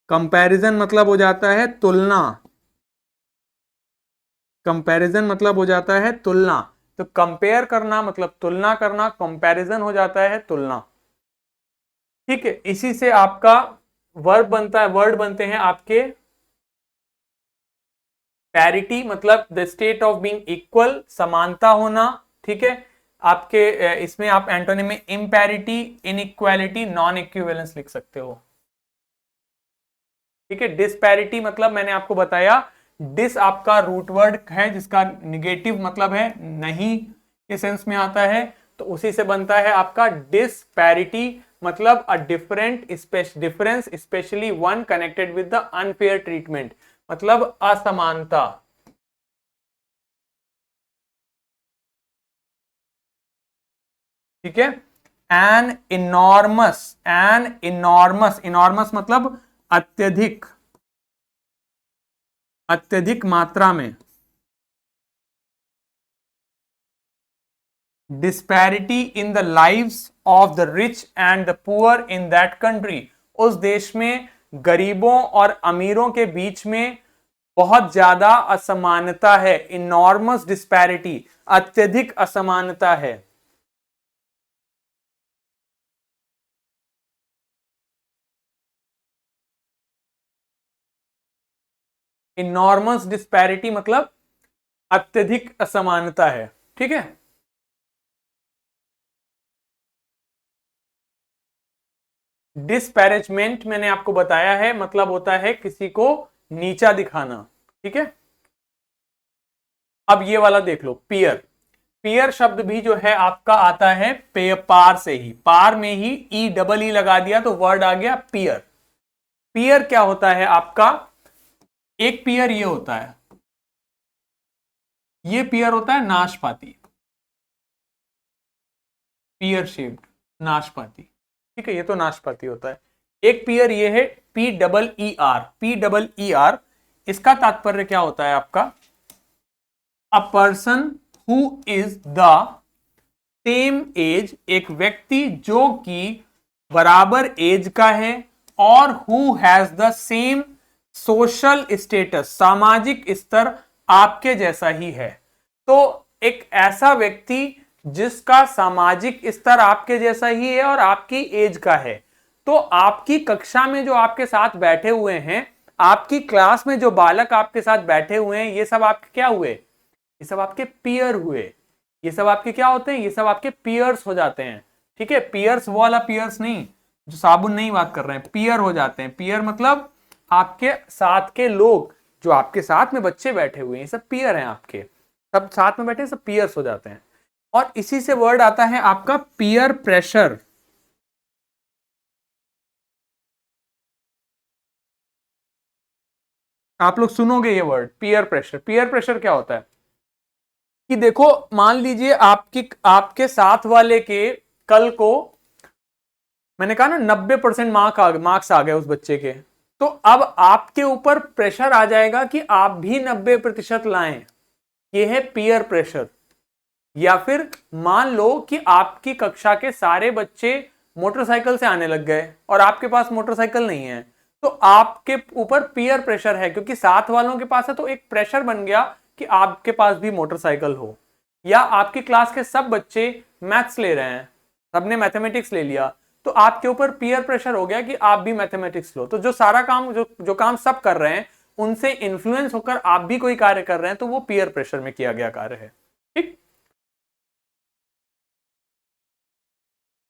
कंपैरिजन मतलब हो जाता है तुलना। कंपैरिजन मतलब हो जाता है तुलना। तो कंपेयर करना मतलब तुलना करना, कंपैरिजन हो जाता है तुलना, ठीक है। इसी से आपका वर्ब बनता है, वर्ड बनते हैं आपके पैरिटी मतलब the state of being equal, समानता होना, ठीक है। आपके इसमें आप एंटोनिम में इम्पैरिटी, इनइक्वालिटी, नॉन इक्विवेलेंस लिख सकते हो, ठीक है। डिस्पैरिटी मतलब मैंने आपको बताया, डिस आपका रूट वर्ड है जिसका निगेटिव मतलब है नहीं के सेंस में आता है, तो उसी से बनता है आपका डिस्पैरिटी, मतलब a difference specially one connected with the unfair treatment, मतलब असमानता, ठीक है। एन इनॉर्मस मतलब अत्यधिक, अत्यधिक मात्रा में। Disparity in the lives of the rich and the poor in that country, उस देश में गरीबों और अमीरों के बीच में बहुत ज्यादा असमानता है। इनॉर्मस डिस्पैरिटी, अत्यधिक असमानता है। इनॉर्मस डिस्पैरिटी मतलब अत्यधिक असमानता है, ठीक है। डिस्पैरेजमेंट मैंने आपको बताया है, मतलब होता है किसी को नीचा दिखाना, ठीक है। अब ये वाला देख लो, पियर। पियर शब्द भी जो है आपका आता है पार से ही, पार में ही ई डबल ई लगा दिया तो वर्ड आ गया पियर। पियर क्या होता है आपका? एक पियर ये होता है, ये पियर होता है नाशपाती, पियर शेप्ड नाशपाती, ठीक है। ये तो नाशपाती होता है। एक पियर ये है पी डबल ई आर, इसका तात्पर्य क्या होता है आपका? A person who is the same age, एक व्यक्ति जो कि बराबर एज का है, और who has the same social status, सामाजिक स्तर आपके जैसा ही है। तो एक ऐसा व्यक्ति जिसका सामाजिक स्तर आपके जैसा ही है और आपकी एज का है, तो आपकी कक्षा में जो आपके साथ बैठे हुए हैं, आपकी क्लास में जो बालक आपके साथ बैठे हुए हैं, ये सब आपके क्या हुए? ये सब आपके पीयर हुए। ये सब आपके क्या होते हैं? ये सब आपके पीयर्स हो जाते हैं, ठीक है। पीयर्स वो वाला पीयर्स नहीं, जो साबुन नहीं बात कर रहे हैं, पीयर हो जाते हैं। पीयर मतलब आपके साथ के लोग, जो आपके साथ में बच्चे बैठे हुए हैं, ये सब पीयर हैं आपके, सब साथ में बैठे सब पीयर्स हो जाते हैं। और इसी से वर्ड आता है आपका पीयर प्रेशर। आप लोग सुनोगे ये word peer pressure. Peer pressure क्या होता है कि देखो, मान लीजिए आपके साथ वाले के कल को, मैंने कहा ना 90% मार्क्स आ गए उस बच्चे के, तो अब आपके ऊपर प्रेशर आ जाएगा कि आप भी 90% लाएं। ये है पीयर प्रेशर। या फिर मान लो कि आपकी कक्षा के सारे बच्चे मोटरसाइकिल से आने लग गए और आपके पास मोटरसाइकिल नहीं है, तो आपके ऊपर पीयर प्रेशर है, क्योंकि साथ वालों के पास है, तो एक प्रेशर बन गया कि आपके पास भी मोटरसाइकिल हो। या आपकी क्लास के सब बच्चे मैथ्स ले रहे हैं, सबने मैथमेटिक्स ले लिया, तो आपके ऊपर पीयर प्रेशर हो गया कि आप भी मैथमेटिक्स लो। तो जो सारा काम जो काम सब कर रहे हैं, उनसे इन्फ्लुएंस होकर आप भी कोई कार्य कर रहे हैं, तो वो पीयर प्रेशर में किया गया कार्य है, ठीक।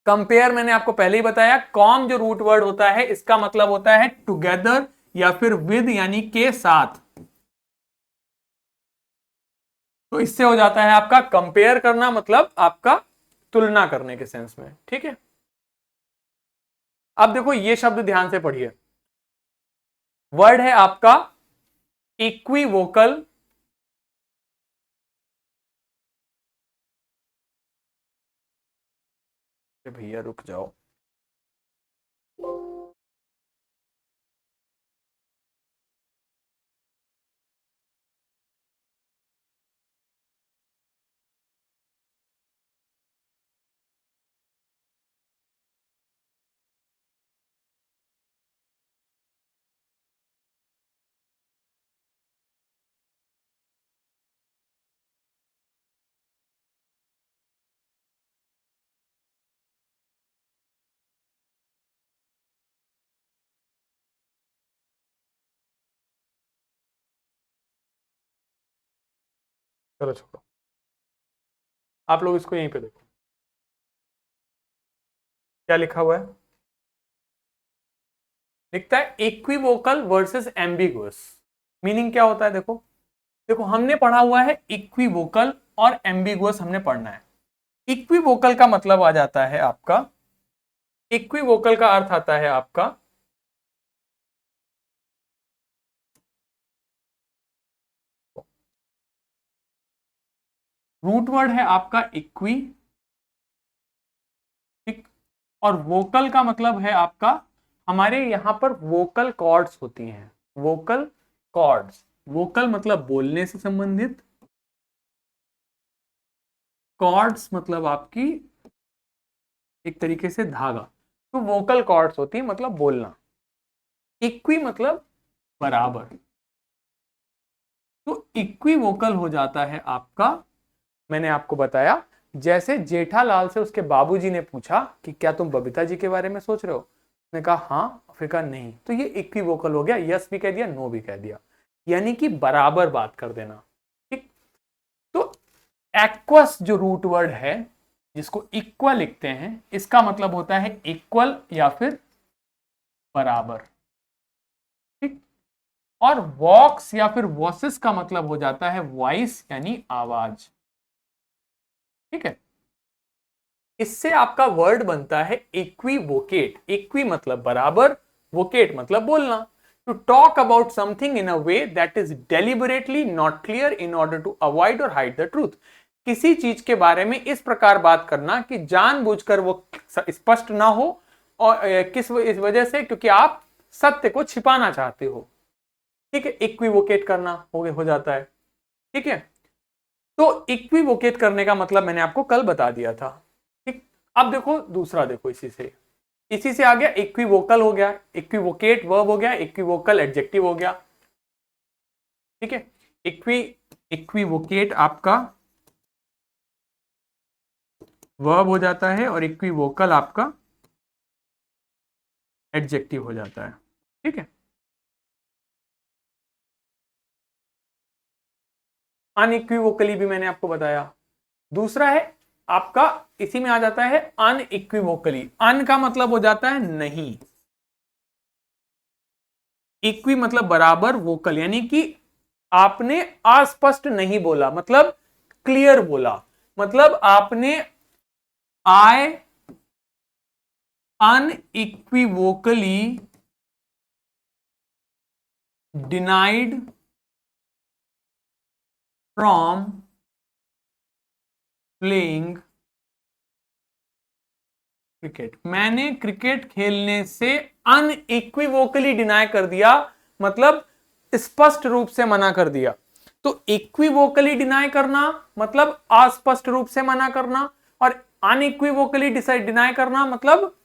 कंपेयर मैंने आपको पहले ही बताया, कॉम जो रूट वर्ड होता है इसका मतलब होता है टुगेदर या फिर विद यानी के साथ। तो इससे हो जाता है आपका कंपेयर करना, मतलब आपका तुलना करने के सेंस में। ठीक है, अब देखो ये शब्द ध्यान से पढ़िए। वर्ड है आपका इक्विवोकल, भैया रुक जाओ, चलो छोड़ो, आप लोग इसको यहीं पे देखो क्या लिखा हुआ है। लिखता है इक्विवोकल वर्सेस एम्बिगुअस। मीनिंग क्या होता है, देखो देखो हमने पढ़ा हुआ है इक्विवोकल और एम्बिगुअस हमने पढ़ना है। इक्विवोकल का मतलब आ जाता है आपका, इक्विवोकल का अर्थ आता है आपका रूट वर्ड है आपका इक्वी, ठीक, और वोकल का मतलब है आपका, हमारे यहां पर वोकल कॉर्ड्स होती हैं, वोकल कॉर्ड्स। वोकल मतलब बोलने से संबंधित, कॉर्ड्स मतलब आपकी एक तरीके से धागा। तो वोकल कॉर्ड्स होती है मतलब बोलना, इक्वी मतलब बराबर। तो इक्विवोकल हो जाता है आपका, मैंने आपको बताया जैसे जेठालाल से उसके बाबूजी ने पूछा कि क्या तुम बबीता जी के बारे में सोच रहे हो, उसने कहा हाँ, फिर कहा नहीं, तो ये इक्विवोकल हो गया, यस भी कह दिया नो भी कह दिया, यानी कि बराबर बात कर देना। ठीक, तो एक्वस जो रूट वर्ड है जिसको इक्वल लिखते हैं, इसका मतलब होता है इक्वल या फिर बराबर। ठीक, और वॉक्स या फिर वॉसेस का मतलब हो जाता है वॉइस यानी आवाज। ठीक है, इससे आपका वर्ड बनता है इक्विवोकेट। इक्वी मतलब बराबर, वोकेट मतलब बोलना। To talk about something in a way that is deliberately not clear in order to avoid और हाइड द ट्रूथ। किसी चीज के बारे में इस प्रकार बात करना कि जानबूझकर वो स्पष्ट ना हो, और किस इस वजह से क्योंकि आप सत्य को छिपाना चाहते हो। ठीक है, इक्विवोकेट करना हो जाता है। ठीक है, तो इक्विवोकेट करने का मतलब मैंने आपको कल बता दिया था। ठीक, अब देखो दूसरा, देखो इसी से आ गया, इक्विवोकल हो गया, इक्विवोकेट वर्ब हो गया, इक्विवोकल एडजेक्टिव हो गया। ठीक है, इक्विवोकेट आपका वर्ब हो जाता है और इक्विवोकल आपका एडजेक्टिव हो जाता है। ठीक है, अनइक्विवोकली भी मैंने आपको बताया। दूसरा है आपका, इसी में आ जाता है अनइक्विवोकली। अन का मतलब हो जाता है नहीं, इक्वी मतलब बराबर, वोकल यानी कि आपने अस्पष्ट नहीं बोला, मतलब क्लियर बोला। मतलब आपने आई unequivocally denied from playing cricket. मैंने क्रिकेट खेलने से अनइक्विवोकली डिनाई कर दिया, मतलब स्पष्ट रूप से मना कर दिया। तो इक्विवोकली डिनाई करना मतलब अस्पष्ट रूप से मना करना, और अनइक्विवोकली डिनाई करना मतलब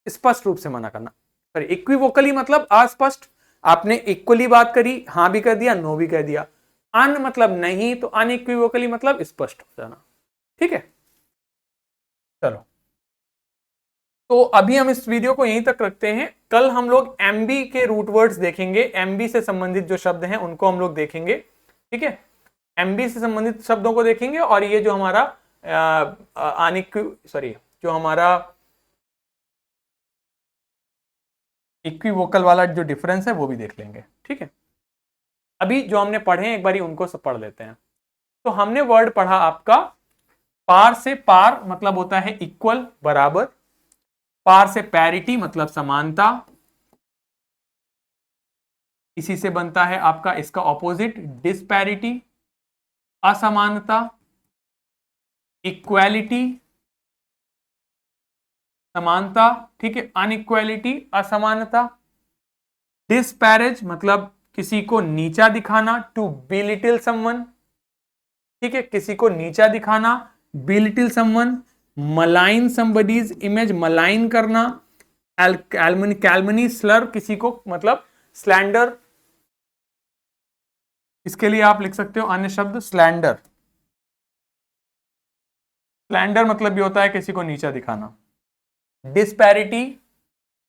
स्पष्ट रूप से मना करना। सॉरी, इक्विवोकली मतलब अस्पष्ट, आपने इक्वली बात करी, हां भी कह दिया नो भी कह दिया। अन मतलब नहीं, तो अनइक्विवोकली मतलब स्पष्ट हो जाना। ठीक है, चलो तो अभी हम इस वीडियो को यहीं तक रखते हैं। कल हम लोग एमबी के रूट वर्ड्स देखेंगे, एमबी से संबंधित जो शब्द हैं उनको हम लोग देखेंगे। ठीक है, एमबी से संबंधित शब्दों को देखेंगे, और ये जो हमारा जो हमारा इक्विवोकल वाला जो डिफरेंस है वो भी देख लेंगे, ठीक है। अभी जो हमने पढ़े हैं एक बारी उनको सब पढ़ लेते हैं। तो हमने वर्ड पढ़ा आपका पार से पार मतलब होता है इक्वल, बराबर। पार से पैरिटी मतलब समानता, इसी से बनता है आपका इसका ऑपोजिट डिस्पैरिटी, असमानता। इक्वालिटी समानता, ठीक है, अनइक्वालिटी असमानता। डिस्पैरेज मतलब किसी को नीचा दिखाना, टू बिलिटिल समवन, ठीक है, किसी को नीचा दिखाना, belittle someone. Malign somebody's image, malign करना। कैलमनी स्लर, किसी को मतलब स्लैंडर, इसके लिए आप लिख सकते हो अन्य शब्द स्लैंडर। स्लैंडर मतलब भी होता है किसी को नीचा दिखाना। डिस्पैरिटी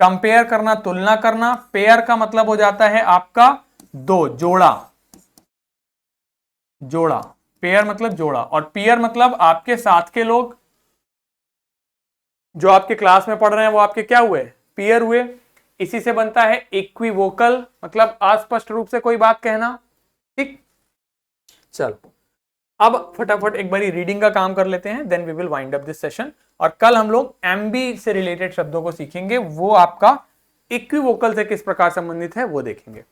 कंपेयर करना, तुलना करना। पेयर का मतलब हो जाता है आपका दो, जोड़ा, जोड़ा। पेयर मतलब जोड़ा, और पीयर मतलब आपके साथ के लोग जो आपके क्लास में पढ़ रहे हैं वो आपके क्या हुए, पीयर हुए। इसी से बनता है इक्विवोकल मतलब अस्पष्ट रूप से कोई बात कहना, ठीक। चलो अब फटाफट एक बारी रीडिंग का काम कर लेते हैं, then we will wind up this session. और कल हम लोग एमबी से रिलेटेड शब्दों को सीखेंगे, वो आपका इक्विवोकल से किस प्रकार संबंधित है वो देखेंगे।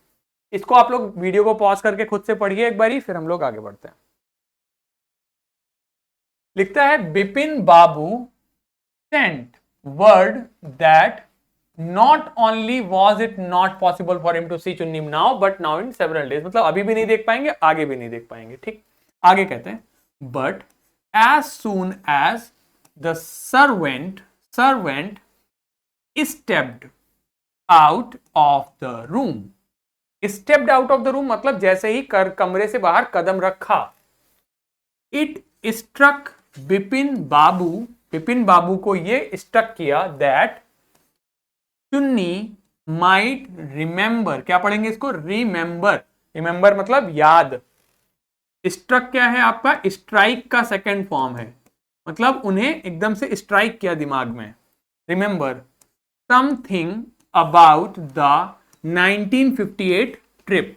इसको आप लोग वीडियो को पॉज करके खुद से पढ़िए एक बारी, फिर हम लोग आगे बढ़ते हैं। लिखता है बिपिन बाबू sent word that not only was it not possible for him to see चुन्नी now but now in several days, मतलब अभी भी नहीं देख पाएंगे, आगे भी नहीं देख पाएंगे, ठीक। आगे कहते हैं but as soon as the servant stepped out of the room, stepped out of the room मतलब जैसे ही कमरे से बाहर कदम रखा, it struck बिपिन बाबू को ये स्टक किया दैट चुन्नी माइट रिमेंबर, क्या पढ़ेंगे इसको, रिमेंबर मतलब याद। स्ट्रक क्या है आपका, स्ट्राइक का सेकंड फॉर्म है, मतलब उन्हें एकदम से स्ट्राइक किया दिमाग में। Remember something about the 1958 trip.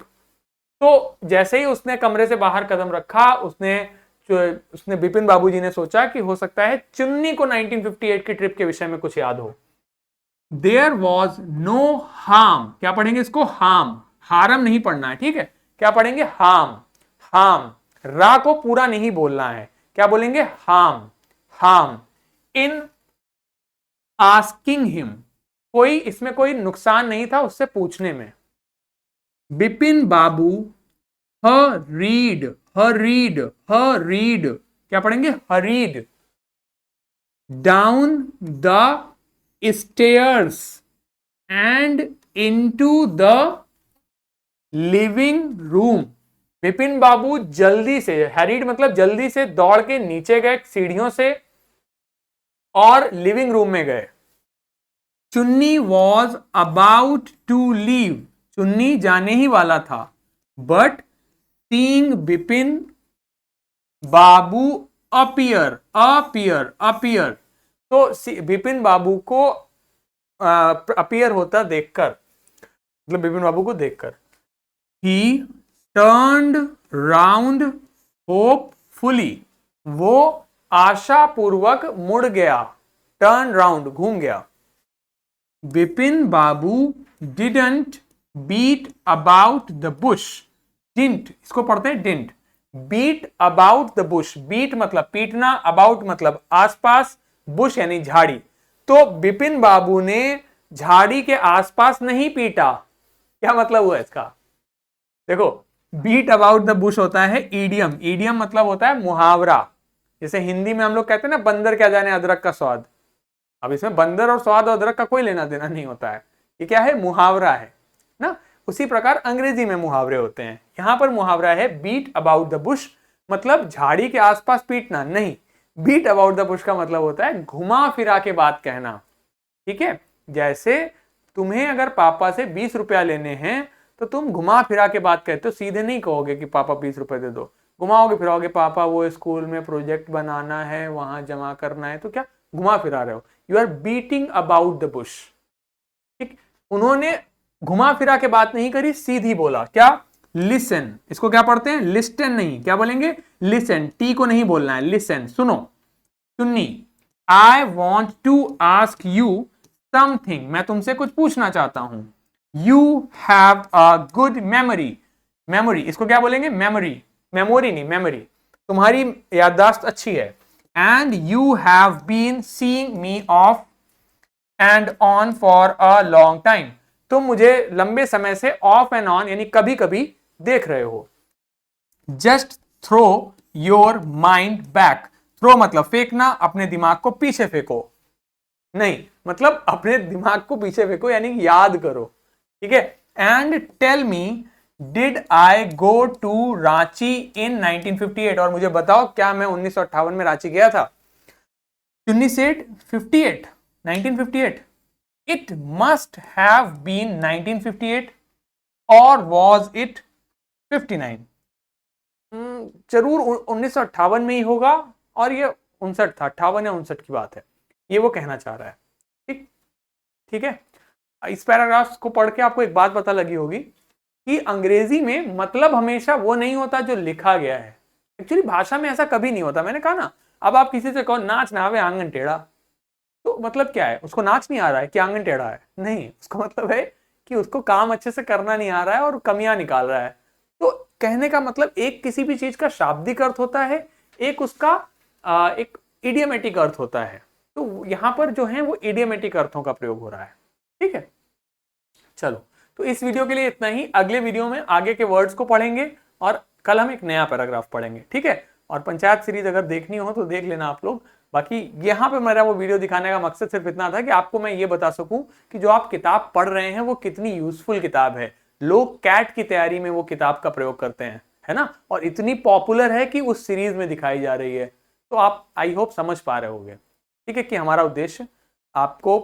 तो जैसे ही उसने कमरे से बाहर कदम रखा, उसने बिपिन बाबूजी ने सोचा कि हो सकता है चुन्नी को 1958 की ट्रिप के विषय में कुछ याद हो। देयर वॉज नो हार्म, क्या पढ़ेंगे इसको, हार्म नहीं पढ़ना है, ठीक है। क्या पढ़ेंगे, हार्म रा को पूरा नहीं बोलना है, क्या बोलेंगे, हार्म इन आस्किंग हिम, इसमें कोई नुकसान नहीं था उससे पूछने में। बिपिन बाबू हरीड, क्या पढ़ेंगे, hurried down the stairs and into the living room. Bipin Babu जल्दी से, हरीड मतलब जल्दी से दौड़ के नीचे गए सीढ़ियों से और लिविंग रूम में गए। चुन्नी वॉज अबाउट टू लीव, चुन्नी जाने ही वाला था। But seeing Bipin Babu appear, तो बिपिन बाबू को अपीयर होता देखकर, मतलब बिपिन बाबू को देखकर, ही टर्न्ड राउंड होपफुली, वो आशापूर्वक मुड़ गया, टर्न राउंड घूम गया। Bipin Babu didn't beat about the bush, didn't इसको पढ़ते हैं didn't, beat about the bush, beat मतलब पीटना, अबाउट मतलब आसपास, बुश यानी झाड़ी। तो बिपिन बाबू ने झाड़ी के आसपास नहीं पीटा, क्या मतलब हुआ इसका, देखो बीट अबाउट द बुश होता है ईडियम मतलब होता है मुहावरा। जैसे हिंदी में हम लोग कहते हैं ना, बंदर क्या जाने अदरक का स्वाद। अब इसमें बंदर और स्वाद और अदरक का कोई लेना देना नहीं होता है, ये क्या है, मुहावरा है ना। उसी प्रकार अंग्रेजी में मुहावरे होते हैं, यहां पर मुहावरा है बीट अबाउट द बुश, मतलब झाड़ी के आसपास पीटना नहीं। बीट अबाउट द बुश का मतलब होता है घुमा फिरा के बात कहना, ठीक है। जैसे तुम्हें अगर पापा से 20 रुपया लेने हैं तो तुम घुमा फिरा के बात कहते हो, सीधे नहीं कहोगे कि पापा 20 रुपए दे दो, घुमाओगे फिराओगे, पापा वो स्कूल में प्रोजेक्ट बनाना है वहां जमा करना है, तो क्या घुमा फिरा रहे हो, you are beating about the bush, ठीक। उन्होंने घुमा फिरा के बात नहीं करी, सीधी बोला क्या, लिसन। इसको क्या पढ़ते हैं, लिस्टन नहीं, क्या बोलेंगे, लिसन। टी को नहीं बोलना है, लिसन, सुनो। Chunni, I want to ask you something, मैं तुमसे कुछ पूछना चाहता हूं। You have a good memory, memory इसको क्या बोलेंगे, मेमोरी, मेमोरी नहीं, मेमोरी, तुम्हारी याददाश्त अच्छी है। And you have been seeing me off and on for a long time, तुम मुझे लंबे समय से ऑफ एंड ऑन यानी कभी कभी देख रहे हो। Just throw your mind back, throw मतलब फेंकना, अपने दिमाग को पीछे फेंको, नहीं मतलब अपने दिमाग को पीछे फेंको यानी याद करो, ठीक है। And tell me did I go to Ranchi in 1958, और मुझे बताओ क्या मैं 1958 में रांची गया था। चुन्नी said 58, 1958, it must have been 1958 or was it 59? जरूर 1958 में ही होगा, और ये 59 था, 58 या 59 की बात है, ये वो कहना चाह रहा है। ठीक, ठीक है। इस पैराग्राफ को पढ़ के आपको एक बात पता लगी होगी कि अंग्रेजी में मतलब हमेशा वो नहीं होता जो लिखा गया है। एक्चुअली भाषा में ऐसा कभी नहीं होता, मैंने कहा ना। अब आप किसी से कहो नाच ना आवे आंगन टेढ़ा, तो मतलब क्या है, उसको नाच नहीं आ रहा है कि आंगन टेढ़ा है, नहीं, उसका मतलब है कि उसको काम अच्छे से करना नहीं आ रहा है और कमियां निकाल रहा है। तो कहने का मतलब एक किसी भी चीज का शाब्दिक अर्थ होता है, एक उसका एक इडियमेटिक अर्थ होता है। तो यहां पर जो है वो इडियमेटिक अर्थों का प्रयोग हो रहा है, ठीक है। चलो, तो इस वीडियो के लिए इतना ही। अगले वीडियो में आगे के वर्ड्स को पढ़ेंगे और कल हम एक नया पैराग्राफ पढ़ेंगे, ठीक है। और पंचायत सीरीज अगर देखनी हो तो देख लेना आप लोग। बाकी यहाँ पे मेरा वो वीडियो दिखाने का मकसद सिर्फ इतना था कि आपको मैं ये बता सकूं कि जो आप किताब पढ़ रहे हैं वो कितनी यूजफुल किताब है। लोग कैट की तैयारी में वो किताब का प्रयोग करते हैं, है ना, और इतनी पॉपुलर है कि उस सीरीज में दिखाई जा रही है। तो आप आई होप समझ पा रहे होंगे, ठीक है, कि हमारा उद्देश्य आपको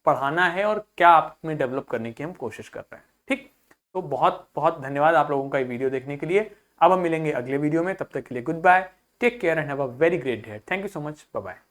पढ़ाना है और क्या आप में डेवलप करने की हम कोशिश कर रहे हैं, ठीक। तो बहुत बहुत धन्यवाद आप लोगों का ये वीडियो देखने के लिए। अब हम मिलेंगे अगले वीडियो में, तब तक के लिए goodbye, take care and have a very great day. Thank you so much, bye bye.